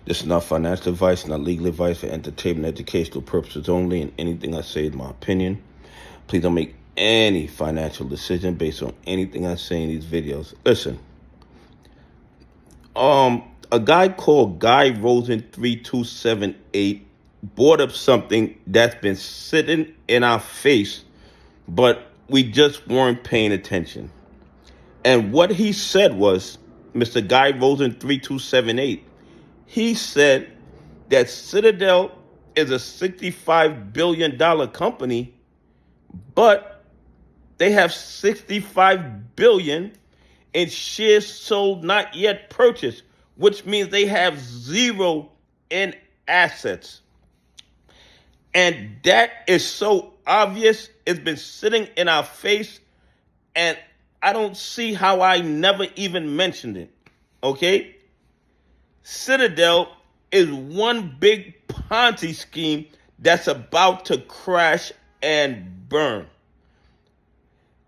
This is not financial advice, not legal advice, for entertainment, educational purposes only, and anything I say is my opinion. Please don't make any financial decision based on anything I say in these videos. Listen, a guy called Guy Rosen 3278 brought up something that's been sitting in our face, but we just weren't paying attention. And what he said was, Mr. Guy Rosen 3278, he said that Citadel is a $65 billion company, but they have $65 billion in shares sold, not yet purchased, which means they have zero in assets. And that is so obvious. It's been sitting in our face, and I don't see how I never even mentioned it. Okay? Citadel is one big Ponzi scheme that's about to crash and burn.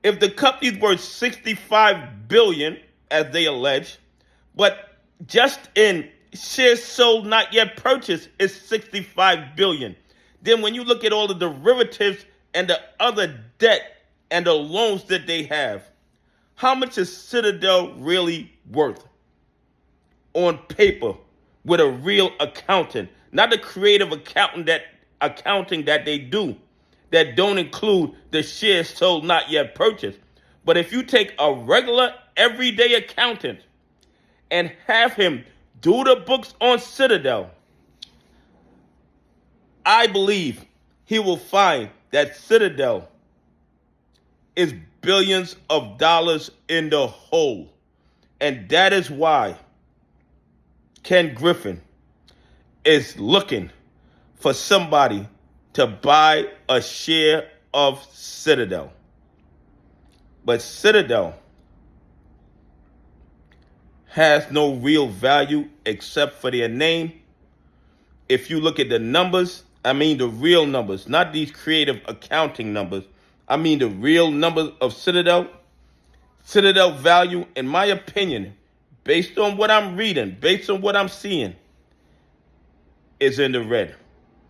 If the company's worth $65 billion, as they allege, but just in shares sold not yet purchased is $65 billion, then when you look at all the derivatives and the other debt and the loans that they have, how much is Citadel really worth? On paper, with a real accountant, not the creative accounting that they do, that don't include the shares sold not yet purchased. But if you take a regular everyday accountant and have him do the books on Citadel, I believe he will find that Citadel is billions of dollars in the hole. And that is why Ken Griffin is looking for somebody to buy a share of Citadel. But Citadel has no real value except for their name. If you look at the numbers, I mean the real numbers, not these creative accounting numbers. I mean the real numbers of Citadel. Citadel value, in my opinion, based on what I'm reading, based on what I'm seeing, is in the red.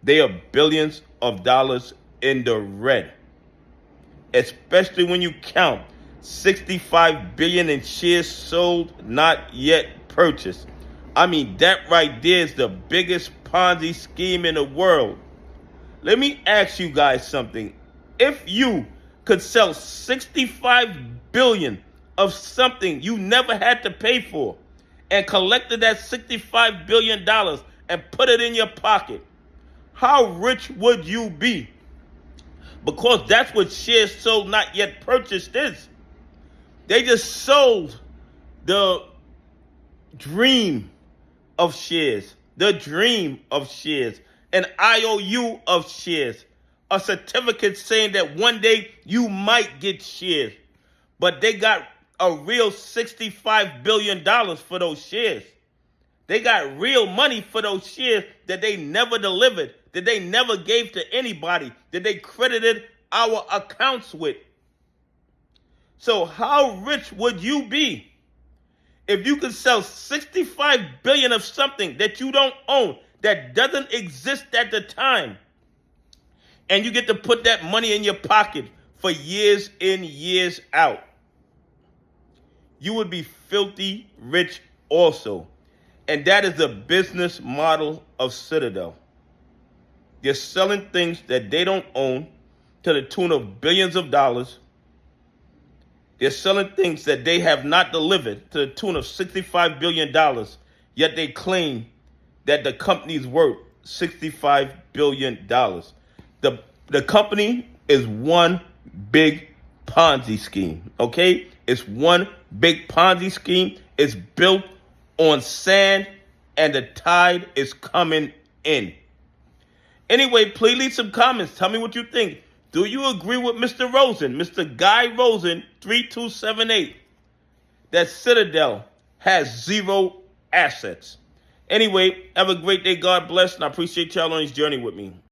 They are billions of dollars in the red, especially when you count $65 billion in shares sold, not yet purchased. I mean, that right there is the biggest Ponzi scheme in the world. Let me ask you guys something. If you could sell $65 billion of something you never had to pay for and collected that $65 billion and put it in your pocket, how rich would you be? Because that's what shares sold not yet purchased is. They just sold the dream of shares, an IOU of shares, a certificate saying that one day you might get shares. But they got a real $65 billion for those shares. They got real money for those shares that they never delivered, that they never gave to anybody, that they credited our accounts with. So how rich would you be if you could sell $65 billion of something that you don't own, that doesn't exist at the time, and you get to put that money in your pocket for years in, years out? You would be filthy rich also. And that is the business model of Citadel. They're selling things that they don't own to the tune of billions of dollars. They're selling things that they have not delivered to the tune of $65 billion, yet they claim that the company's worth $65 billion. The company is one big Ponzi scheme, okay? It's one big Ponzi scheme. It's built on sand, and the tide is coming in. Anyway, please leave some comments. Tell me what you think. Do you agree with Mr. Rosen, Mr. Guy Rosen 3278, that Citadel has zero assets? Anyway, have a great day. God bless, and I appreciate y'all on this journey with me.